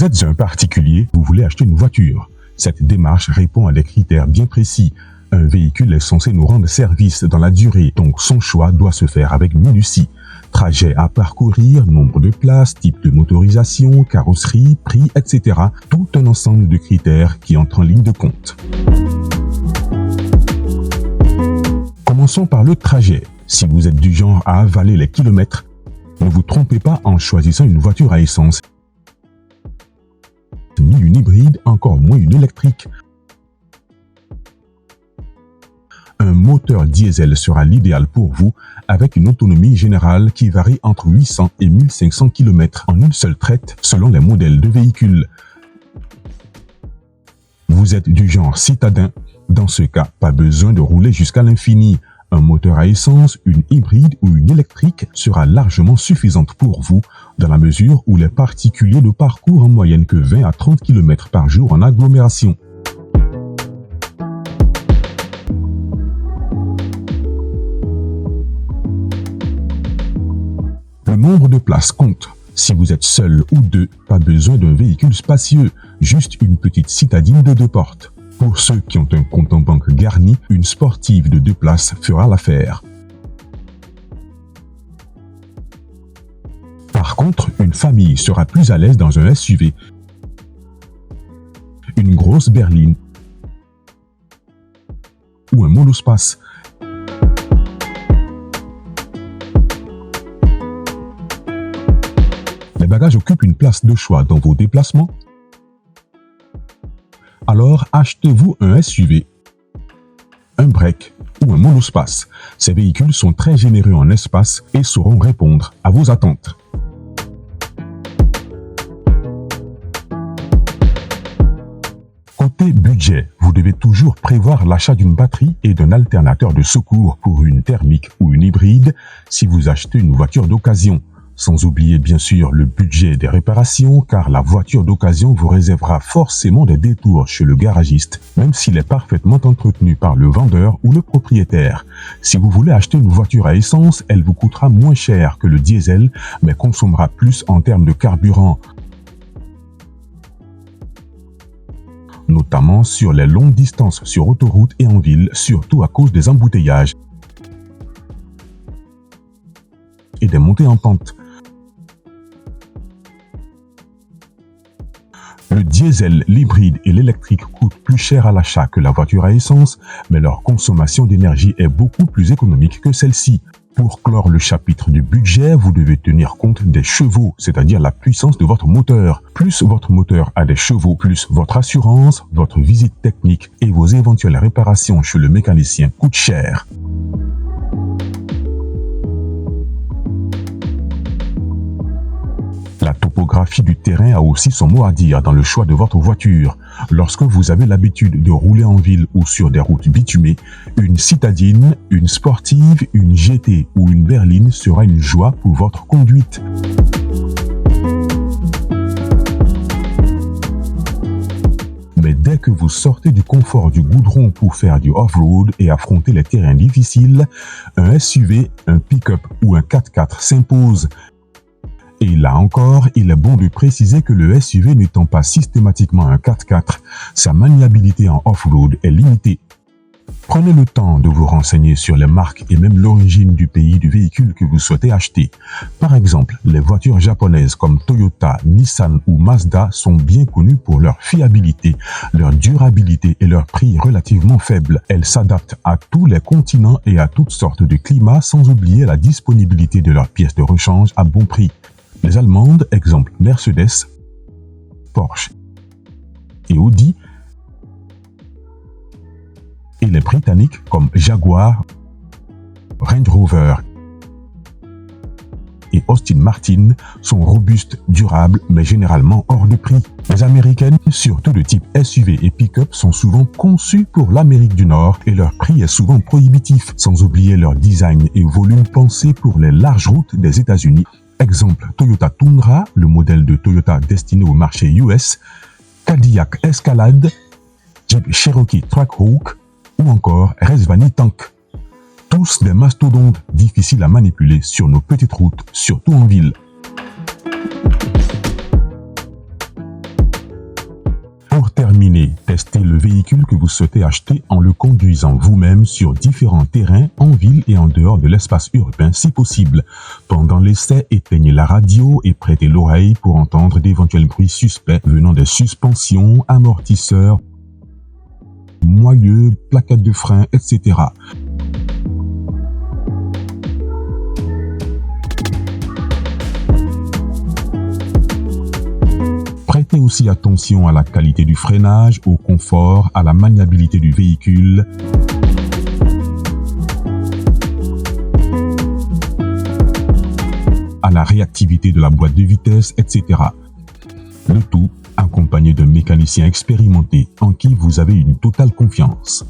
Vous êtes un particulier, vous voulez acheter une voiture. Cette démarche répond à des critères bien précis. Un véhicule est censé nous rendre service dans la durée, donc son choix doit se faire avec minutie. Trajet à parcourir, nombre de places, type de motorisation, carrosserie, prix, etc. Tout un ensemble de critères qui entrent en ligne de compte. Commençons par le trajet. Si vous êtes du genre à avaler les kilomètres, ne vous trompez pas en choisissant une voiture à essence, ni une hybride, encore moins une électrique. Un moteur diesel sera l'idéal pour vous, avec une autonomie générale qui varie entre 800 et 1500 km en une seule traite selon les modèles de véhicules. Vous êtes du genre citadin, dans ce cas, pas besoin de rouler jusqu'à l'infini. Un moteur à essence, une hybride ou une électrique sera largement suffisante pour vous, dans la mesure où les particuliers ne parcourent en moyenne que 20 à 30 km par jour en agglomération. Le nombre de places compte. Si vous êtes seul ou deux, pas besoin d'un véhicule spacieux, juste une petite citadine de 2 portes. Pour ceux qui ont un compte en banque garni, une sportive de 2 places fera l'affaire. Par contre, une famille sera plus à l'aise dans un SUV, une grosse berline ou un monospace. Les bagages occupent une place de choix dans vos déplacements. Alors achetez-vous un SUV, un break ou un monospace. Ces véhicules sont très généreux en espace et sauront répondre à vos attentes. Côté budget, vous devez toujours prévoir l'achat d'une batterie et d'un alternateur de secours pour une thermique ou une hybride si vous achetez une voiture d'occasion. Sans oublier bien sûr le budget des réparations, car la voiture d'occasion vous réservera forcément des détours chez le garagiste, même s'il est parfaitement entretenu par le vendeur ou le propriétaire. Si vous voulez acheter une voiture à essence, elle vous coûtera moins cher que le diesel, mais consommera plus en termes de carburant, notamment sur les longues distances sur autoroute et en ville, surtout à cause des embouteillages et des montées en pente. Le diesel, l'hybride et l'électrique coûtent plus cher à l'achat que la voiture à essence, mais leur consommation d'énergie est beaucoup plus économique que celle-ci. Pour clore le chapitre du budget, vous devez tenir compte des chevaux, c'est-à-dire la puissance de votre moteur. Plus votre moteur a des chevaux, plus votre assurance, votre visite technique et vos éventuelles réparations chez le mécanicien coûtent cher. La topographie du terrain a aussi son mot à dire dans le choix de votre voiture. Lorsque vous avez l'habitude de rouler en ville ou sur des routes bitumées, une citadine, une sportive, une GT ou une berline sera une joie pour votre conduite. Mais dès que vous sortez du confort du goudron pour faire du off-road et affronter les terrains difficiles, un SUV, un pick-up ou un 4x4 s'impose. Et là encore, il est bon de préciser que le SUV n'étant pas systématiquement un 4x4, sa maniabilité en off-road est limitée. Prenez le temps de vous renseigner sur les marques et même l'origine du pays du véhicule que vous souhaitez acheter. Par exemple, les voitures japonaises comme Toyota, Nissan ou Mazda sont bien connues pour leur fiabilité, leur durabilité et leur prix relativement faible. Elles s'adaptent à tous les continents et à toutes sortes de climats, sans oublier la disponibilité de leurs pièces de rechange à bon prix. Les Allemandes, exemple Mercedes, Porsche et Audi, et les Britanniques comme Jaguar, Range Rover et Aston Martin sont robustes, durables, mais généralement hors de prix. Les Américaines, surtout de type SUV et pick-up, sont souvent conçues pour l'Amérique du Nord et leur prix est souvent prohibitif, sans oublier leur design et volume pensé pour les larges routes des États-Unis. Exemple, Toyota Tundra, le modèle de Toyota destiné au marché US, Cadillac Escalade, Jeep Cherokee Trackhawk ou encore Rezvani Tank. Tous des mastodontes difficiles à manipuler sur nos petites routes, surtout en ville. Testez le véhicule que vous souhaitez acheter en le conduisant vous-même sur différents terrains en ville et en dehors de l'espace urbain si possible. Pendant l'essai, éteignez la radio et prêtez l'oreille pour entendre d'éventuels bruits suspects venant des suspensions, amortisseurs, moyeux, plaquettes de frein, etc. Prêtez aussi attention à la qualité du freinage, au confort, à la maniabilité du véhicule. À la réactivité de la boîte de vitesse, etc. Le tout accompagné d'un mécanicien expérimenté en qui vous avez une totale confiance.